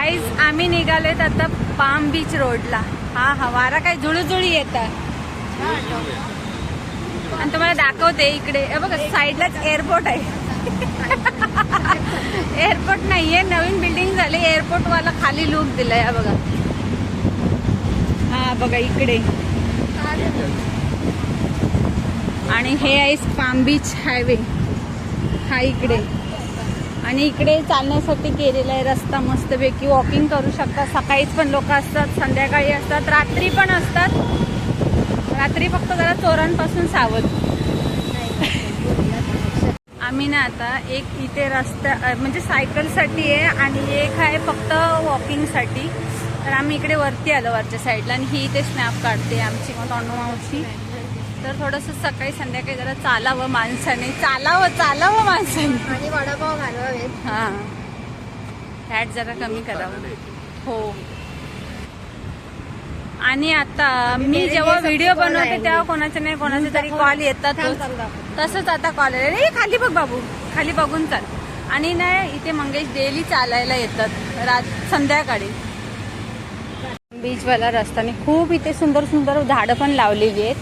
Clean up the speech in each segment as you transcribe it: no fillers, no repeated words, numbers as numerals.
Guys आम्ही निघालेत आता पाम बीच रोडला. हा वारा काय जुळुजुळी येत आहे. आणि तुम्हाला दाखवते इकडे बघा साईडलाच एअरपोर्ट आहे. एअरपोर्ट नाहीये, नवीन बिल्डिंग झाली. एअरपोर्ट वाला खाली लुक दिलाय बघा. हा बघा इकडे. आणि हे आहे पाम बीच हायवे. हा इकडे. आणि इकडे चालण्यासाठी केलेला आहे रस्ता मस्तपैकी. वॉकिंग करू शकता. सकाळीच पण लोक असतात, संध्याकाळी असतात, रात्री पण असतात. रात्री फक्त जरा चोरांपासून सावध. आम्ही ना आता एक इथे रस्ता म्हणजे सायकलसाठी आहे आणि एक आहे फक्त वॉकिंगसाठी. तर आम्ही इकडे वरती आलो वरच्या साईडला आणि ही इथे स्नॅप काढते आमची मावशी. तर थोडंसं सकाळी संध्याकाळी जरा चालावं माणसाने. चालावं माणसाने. आणि वडापाव घालवावेत. हां, फॅट जरा कमी करावं. हो. आणि आता मी जेव्हा व्हिडिओ बनवते तेव्हा कोणाचे तरी कॉल येतात. तसंच आता कॉल आहे. खाली बघ बाबू, खाली बघून चाल. आणि नाही इथे मंगेश डेली चालायला येतात संध्याकाळी. बीचवाला रस्त्याने खूप इथे सुंदर सुंदर झाडं पण लावलेली आहेत.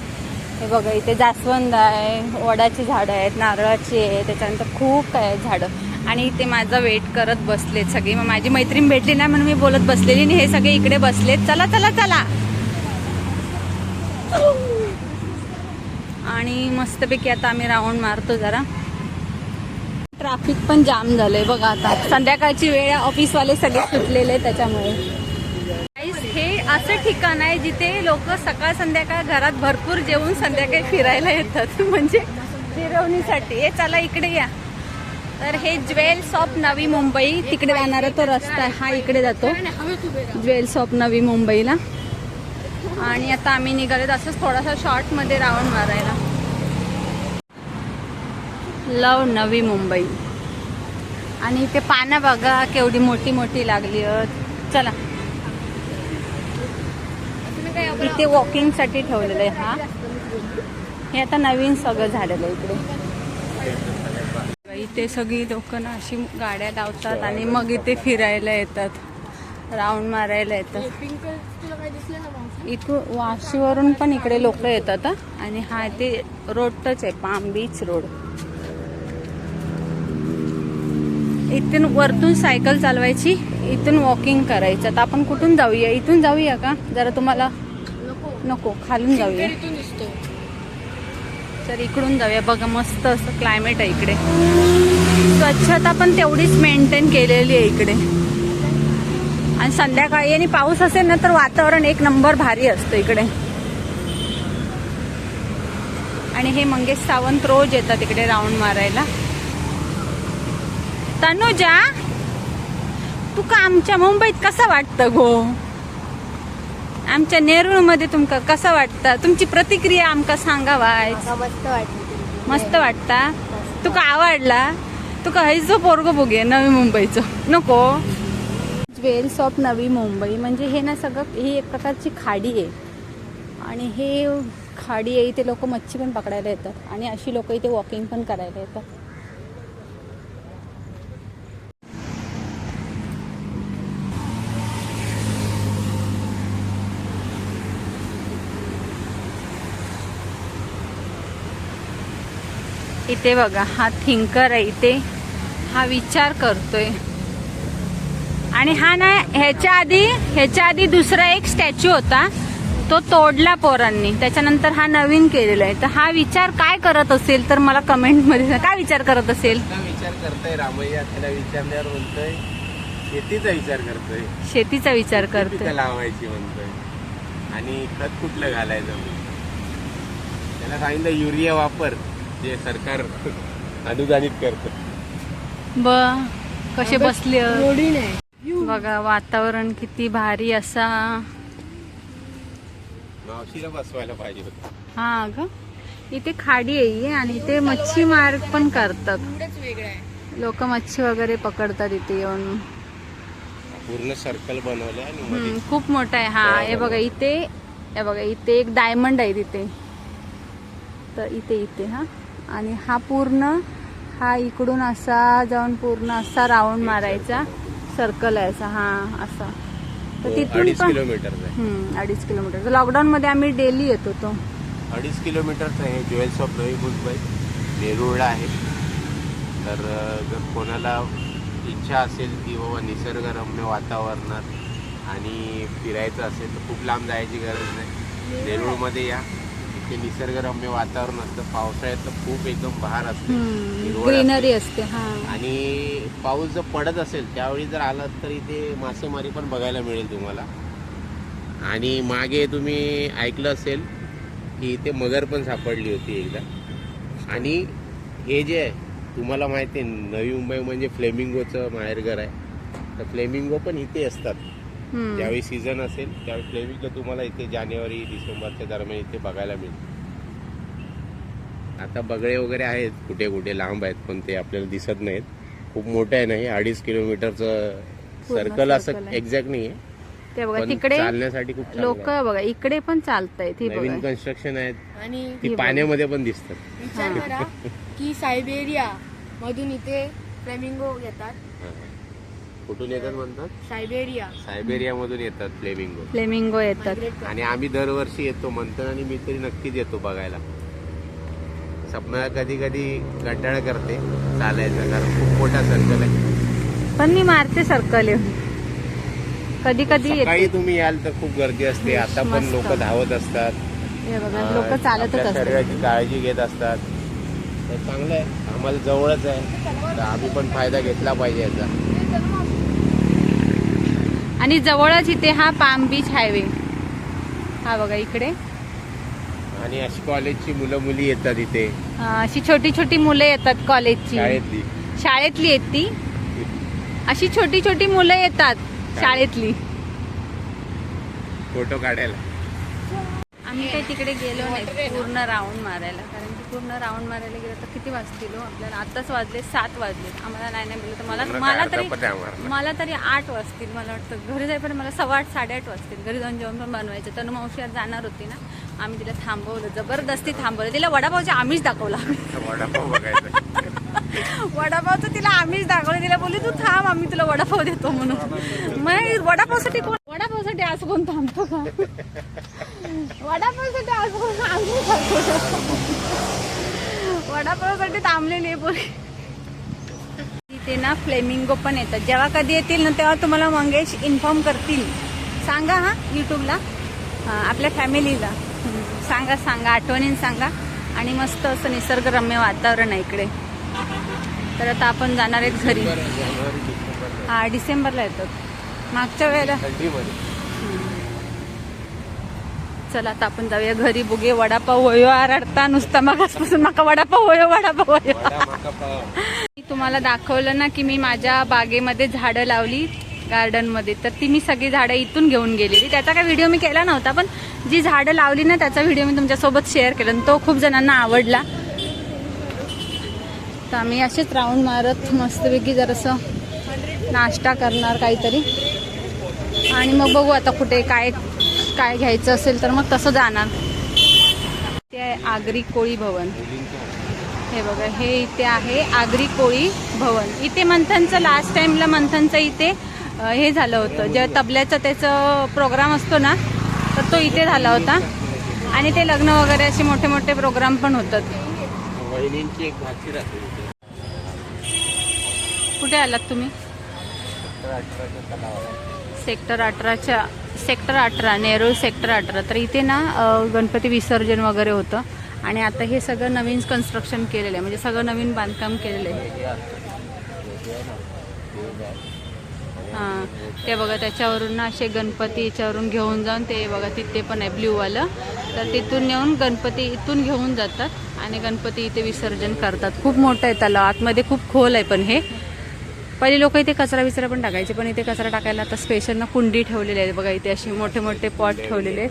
हे बघा इथे जास्वंद आहे, वडाची झाडं आहेत, नारळाची आहे, त्याच्यानंतर खूप काय आहेत झाडं. आणि इथे माझा वेट करत बसलेत सगळे. मग माझी मैत्रीण भेटली ना म्हणून मी बोलत बसलेली आणि हे सगळे इकडे बसलेत. चला चला चला. आणि मस्तपैकी आता आम्ही राऊंड मारतो जरा. ट्रॅफिक पण जाम झालंय बघा. आता संध्याकाळची वेळ, ऑफिसवाले सगळे सुटलेले आहेत त्याच्यामुळे. हे असं ठिकाण आहे जिथे लोक सकाळ संध्याकाळ घरात भरपूर जेवून संध्याकाळी फिरायला येतात. म्हणजे फिरवणीसाठी. हे चला इकडे या. तर हे ज्वेल्स ऑफ नवी मुंबई, तिकडे जाणारा तो रस्ता आहे हा इकडे जातो ज्वेल्स ऑफ नवी मुंबईला. आणि आता आम्ही निघालो असंच थोडासा शॉर्ट मध्ये राऊंड मारायला. लव नवी मुंबई. आणि इथे पानं बघा केवढी मोठी मोठी लागली आहेत. चला. इथे वॉकिंग साठी ठेवलेलं आहे. हा हे आता नवीन सगळं झालेलं आहे इकडे. इथे सगळी लोक ना अशी गाड्या लावतात आणि मग इथे फिरायला येतात, राऊंड मारायला येतात. इथून वाशीवरून पण इकडे लोक येतात. आणि हा इथे रोडच आहे पाम बीच रोड. इथून वरतून सायकल चालवायची, इथून वॉकिंग करायचं. आता आपण कुठून जाऊया? इथून जाऊया का? जरा तुम्हाला नको खालून जाऊया. तर इकडून जाऊया. बघा मस्त असं क्लायमेट आहे इकडे. स्वच्छता पण तेवढीच मेंटेन केलेली आहे इकडे. आणि संध्याकाळी आणि पाऊस असेल ना तर वातावरण एक नंबर भारी असतं इकडे. आणि हे मंगेश सावंत रोज येतात इकडे राऊंड मारायला. तनुजा, तुका आमच्या मुंबईत कसं वाटतं गो? आमच्या नेरूळमध्ये तुमका कसं वाटतं? तुमची प्रतिक्रिया आमका सांगावाय. मस्त वाटता. तुका आवडला? तुका हयचो पोरगो बघे नवी मुंबईचं नको? ज्वेल्स ऑफ नवी मुंबई म्हणजे हे ना सगळं ही एक प्रकारची खाडी आहे. आणि हे खाडी आहे इथे लोक मच्छी पण पकडायला येतात आणि अशी लोक इथे वॉकिंग पण करायला येतात. इथे बघा हा थिंकर आहे. इथे हा विचार करतोय. आणि हा ना ह्याच्या आधी दुसरा एक स्टॅच्यू होता तो तोडला पोरांनी. त्याच्यानंतर हा नवीन केलेला आहे. तर हा विचार काय करत असेल तर मला कमेंट मध्ये काय विचार करत असेल? विचार करतोय रामय्या. त्याला विचारल्यावर बोलतोय शेतीचा विचार करतोय. शेतीचा विचार करतोय. लावायची म्हणतोय. आणि खत कुठलं घालायचं त्याला सांगितलं युरिया वापर, जे सरकार अनुदानित करतं. कसे बसले बघा. वातावरण किती भारी असा. मावशीला बसवायला पाहिजे होतं. हा ग. इथे खाडी आहे आणि इथे मच्छी मार पण करतात. लोक मच्छी वगैरे पकडतात इथे येऊन. पूर्ण सर्कल बनवलं आणि खूप मोठा आहे. हा हे बघा इथे. हे बघा इथे एक डायमंड आहे तिथे. तर इथे हा. आणि हा पूर्ण हा इकडून असा जाऊन पूर्ण असा राऊंड मारायचा. सर्कल आहे असा, हा असा. तर तो तिथून 2.5 पण किलोमीटरचा आहे. 2.5 किलोमीटर. लॉकडाऊन मध्ये आम्ही डेली येत होतो. 2.5 किलोमीटरचं आहे. ज्वेल्स ऑफ नवी मुंबई नेरूळला आहे. तर जर कोणाला इच्छा असेल की बाबा निसर्गरम्य वातावरणात आणि फिरायचं असेल तर खूप लांब जायची गरज नाही. नेरूळमध्ये या, इथे निसर्गरम्य वातावरण असतं. पावसाळ्यात तर खूप एकदम बहार असते, हिरवळ ग्रीनरी असते. असते. हा, आणि पाऊस जर पडत असेल त्यावेळी जर आलात तर इथे मासेमारी पण बघायला मिळेल तुम्हाला. आणि मागे तुम्ही ऐकलं असेल की इथे मगर पण सापडली होती एकदा. आणि हे जे आहे तुम्हाला माहिती आहे, नवी मुंबई म्हणजे फ्लेमिंगोचं माहेरघर आहे. तर फ्लेमिंगो पण इथे असतात. ज्यावेळी सीझन असेल त्यावेळी फ्लेमिंगो तुम्हाला इथे जानेवारी डिसेंबरच्या दरम्यान इथे बघायला मिळेल. आता बगळे वगैरे आहेत कुठे कुठे लांब आहेत, पण ते आपल्याला दिसत नाहीत. खूप मोठं आहे ना हे, 2.5 किलोमीटरचं सर्कल असं एक्झॅक्ट नाही आहे. ते बघा पण तिकडे चालण्यासाठी खूप लोक बघा इकडे पण चालतायत. हे नवीन बघा कन्स्ट्रक्शन आहेत. आणि ती पाण्यामध्ये पण दिसतात. विचार करा की सायबेरिया मधून इथे फ्लेमिंगो येतात. कुठून येतात म्हणतात? सायबेरिया मधून येतात फ्लेमिंगो. फ्लेमिंगो येतात. आणि आम्ही दरवर्षी येतो. मंथन आणि मी तरी नक्कीच येतो बघायला. सपना कधी कधी कंटाळा करते चालायचं, कारण खूप मोठा सर्कल आहे. पण मी मारते सर्कल कधी कधी सकाळी येते. तुम्ही याल तर खूप गर्दी असते. आता पण मस्त. लोक धावत असतात. हे बघा लोक चालतच आपल्या असतात. शरीराची काळजी घेत असतात. तर चांगलं आहे. आम्हाला जवळच आहे तर आम्ही पण फायदा घेतला पाहिजे याचा. आणि जवळच इथे हा पाम बीच हायवे. हा बघा इकडे आणि अशी कॉलेजची मुलं मुली येतात इथे. अशी छोटी छोटी मुलं येतात कॉलेजची. शाळेतली येत ती. अशी छोटी छोटी मुलं येतात शाळेतली फोटो काढायला. आम्ही काही तिकडे गेलो नाही पूर्ण राऊंड मारायला, कारण की पूर्ण राऊंड मारायला गेलो तर किती वाजतील हो आपल्याला. आताच वाजले 7 वाजले. आम्हाला नाही मिळलं तर मला तरी 8 वाजतील. मला वाटतं घरी जाईपर्यंत मला 8:15 8:30 वाजतील. घरी जाऊन जेवण पण बनवायचं. तनु मावशी आज जाणार होती ना, आम्ही तिला थांबवलं, जबरदस्ती थांबवलं. तिला वडापावचे आमिष दाखवला. वडापाव बघायचं. वडापावचं तिला आमिष दाखवलं. तिला बोलली तू थांब, आम्ही तुला वडापाव देतो म्हणून. मग वडापावसाठी असं कोण थांबतो का? वडापावसाठी असं कोण वडापावसाठी थांबलेली पोरी. इथे ना फ्लेमिंगो पण येतात. जेव्हा कधी येतील ना तेव्हा तुम्हाला मंगेश इन्फॉर्म करतील. सांगा हा युट्यूबला, आपल्या फॅमिलीला सांगा, आठवणीन सांगा. आणि मस्त असं निसर्गरम्य वातावरण आहे इकडे. तर आता आपण जाणार आहेत घरी. हा डिसेंबरला येतात. मागच्या वेळेला चला आता आपण जाऊया घरी. बुगे वडापाव होयो आरडता नुसता मागासपासून माका वडापाव होयो. मी तुम्हाला दाखवलं ना की मी माझ्या बागेमध्ये झाडं लावली गार्डन मध्ये. तर ती मी सगळी झाडं इथून घेऊन गेलेली. त्याचा काय व्हिडिओ मी केला नव्हता, पण जी झाडं लावली ना त्याचा व्हिडिओ मी तुमच्यासोबत शेअर केला आणि तो खूप जणांना आवडला. तर आम्ही असेच राऊंड मारत मस्तपैकी जरासं नाश्ता करणार काहीतरी. आणि मग बघू आता कुठे काय घ्यायचं असेल तर मग तसं जाणार. ते आहे आगरी कोळी भवन. हे बघा हे इथे आहे आगरी कोळी भवन. इथे मंथनचं लास्ट टाइमला मंथनचं इथे हे झालं होतं, जे तबल्याचा त्याचं प्रोग्राम असतो ना तर तो इथे झाला होता. आणि ते लग्न वगैरे असे मोठे मोठे प्रोग्राम पण होतात. कुठे आलात तुम्ही? Sector 18 Nerul sector 18. तर इथे ना गणपती विसर्जन वगैरे होतं. आणि आता हे सगळं नवीन कन्स्ट्रक्शन केलेलं आहे, म्हणजे सगळं नवीन बांधकाम केलेलं आहे. हां ते बघा त्याच्यावरून ना असे गणपती याच्यावरून घेऊन जाऊन ते बघा तिथे पण आहे ब्ल्यूवालं. तर तिथून नेऊन गणपती इथून घेऊन जातात आणि गणपती इथे विसर्जन करतात. खूप मोठं आहे तलाव, आतमध्ये खूप खोल आहे. पण हे पहिले लोक इथे कचरा पण टाकायचे, पण इथे कचरा टाकायला आता स्पेशल ना कुंडी ठेवलेली आहे बघा. इथे अशी मोठे मोठे पॉट ठेवलेले आहेत.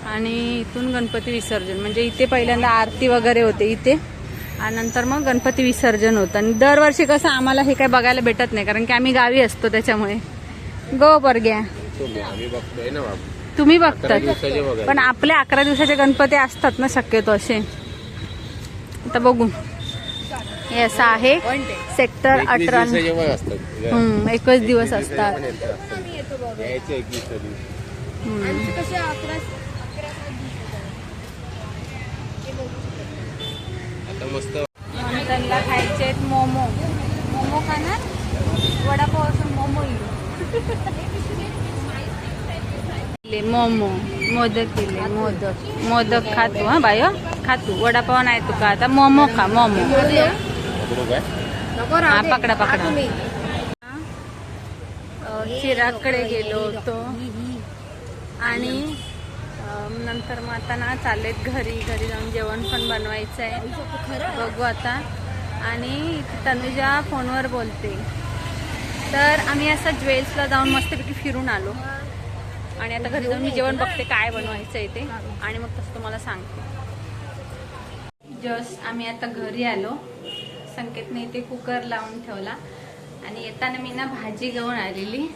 आणि इथून गणपती विसर्जन म्हणजे इथे पहिल्यांदा आरती वगैरे होते इथे, आणि नंतर मग गणपती विसर्जन होतं. आणि दरवर्षी कसं आम्हाला हे काय बघायला भेटत नाही, कारण की आम्ही गावी असतो त्याच्यामुळे. गो परग्या तुम्ही बघतात, पण आपले 11 दिवसाचे गणपती असतात ना शक्यतो असे. आता बघू हे असं आहे 110. सेक्टर 21 18. दिवसाचे पण असतात. 21 दिवस असतात. आम्ही येतो बघा. यायचं 21 दिवस. आमचे कसे 11 दिवस हे बघू शकता. आता मस्त त्यांना खायचे मोमो. मोमो खाणार, वडापाव असं मोमो मोमो मोदक केले. मोदक खातो हा बाय, खातो. वडापाव नाही तुका आता मोमो खा. मोमो पकडू काय? नको हा, राहू दे. पकडा, खा पकडा. तुम्ही. चिरागकडे गेलो होतो आणि नंतर मग आता ना चाललेत घरी जाऊन जेवण पण बनवायचं आहे. बघू आता. आणि तनुजा फोनवर बोलते. तर आम्ही असं ज्वेल्सला जाऊन मस्तपैकी फिरून आलो आणि आता घरी जाऊन मी जेवण बघते काय बनवायचं आहे ते आणि मग तसं तुम्हाला सांगते. जस्ट आम्ही आता घरी आलो. संकेतने इथे कुकर लावून ठेवला आणि येताना मी ना भाजी घेऊन आलेली.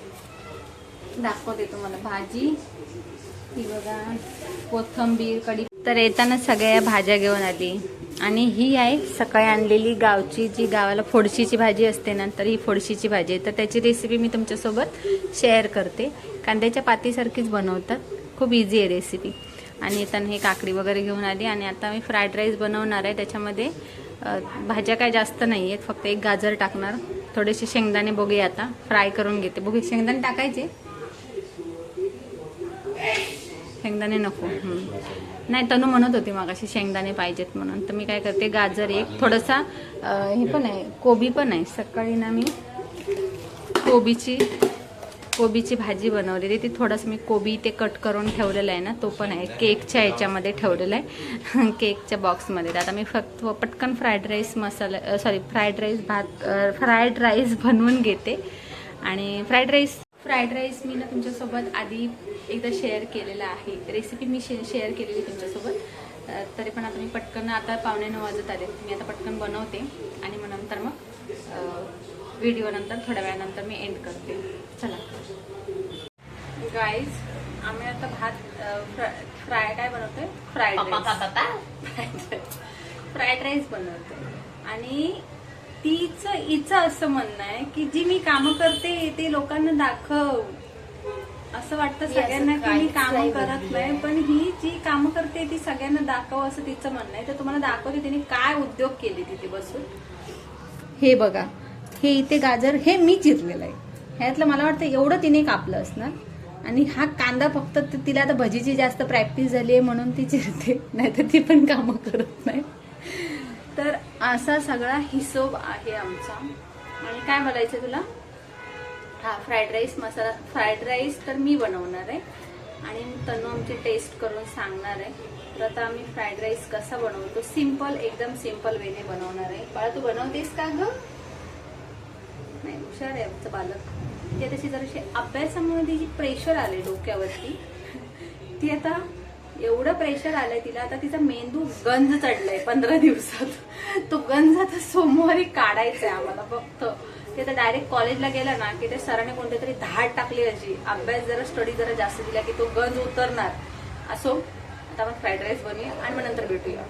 दाखवते तुम्हाला भाजी. ही बघा, कोथिंबीर, कढी. तर येताना सगळ्या भाज्या घेऊन आली आणि ही आहे सकाळी आणलेली गावची, जी गावाला फोडशीची भाजी असते ना, तर ही फोडशीची भाजी आहे. तर त्याची रेसिपी मी तुमच्यासोबत शेअर करते. कांद्याच्या पातीसारखीच बनवतात, खूप इझी आहे रेसिपी. आणि येताना ही काकडी वगैरे घेऊन आली आणि आता मी फ्राईड राईस बनवणार आहे. त्याच्यामध्ये भाज्या काय जास्त नाही आहेत, फक्त एक गाजर टाकणार, थोडेसे शेंगदाणे बघूया आता फ्राय करून घेते. बघूया, शेंगदाणे टाकायचे, शेंगदाणे नको. नाही, तनू म्हणत होती मगाशी शेंगदाणे पाहिजेत म्हणून. तर मी काय करते, गाजर एक, थोडासा हे पण आहे, कोबी पण आहे. सकाळी ना मी कोबीची भाजी बनवलेली. ती थोडंसं मी कोबी ते कट करून ठेवलेलं आहे ना, तो पण आहे. केकच्या ह्याच्यामध्ये ठेवलेला आहे, केकच्या बॉक्समध्ये. आता मी फक्त पटकन फ्राईड राईस बनवून घेते. आणि फ्राईड राईस मी ना तुमच्यासोबत आधी एकदा शेअर केलेला आहे, रेसिपी मी शेअर केलेली तुमच्यासोबत. तरी पण आता मी पटकन, आता 8:45 वाजत आले, मी आता पटकन बनवते आणि मग नंतर मग व्हिडिओ नंतर थोड्या वेळानंतर मी एंड करते. चला गाईज, आम्ही आता काय बनवतोय, फ्राईड राईस बनवतोय. आणि हिचं असं म्हणणं आहे की जी मी कामं करते ते लोकांना दाखव. असं वाटतं सगळ्यांना की मी कामं करत नाही, पण ही जी कामं करते ती सगळ्यांना दाखव असं तिचं म्हणणं आहे. तर तुम्हाला दाखवते तिने काय उद्योग केले तिथे बसून. हे बघा, हे इथे गाजर हे मी चिरलेलं आहे. ह्यातलं मला वाटतं एवढं तिने कापलं असणार. आणि हा कांदा फक्त तिला आता भजीची जास्त प्रॅक्टिस झाली आहे म्हणून ती चिरते, नाहीतर ती पण कामं करत नाही. तर असा सगळा हिशोब आहे आमचा. आणि काय बोलायचं तुला, हा फ्राईड राईस तर मी बनवणार आहे आणि तनु आमची टेस्ट करून सांगणार आहे. तर आता आम्ही फ्राईड राईस कसा बनवतो, एकदम सिंपल वेने बनवणार आहे. बाळा, तू बनवतेस का ग? नाही, हुशार आहे आमचं बालक. ती तशी जराशी अभ्यासामुळे तिची प्रेशर आले डोक्यावरती. ती आता एवढं प्रेशर आलंय तिला, आता तिचा मेंदू गंज चढलाय 15 दिवसात. तो गंज आता सोमवारी काढायचा आहे आम्हाला फक्त. ते तर डायरेक्ट कॉलेजला गेला ना की ते सरांनी कोणत्या तरी धाड टाकली अशी, अभ्यास जरा स्टडी जरा जास्त दिला की तो गंज उतरणार. असो, आता आपण फ्राईड राईस बनवूया आणि मग नंतर भेटूया.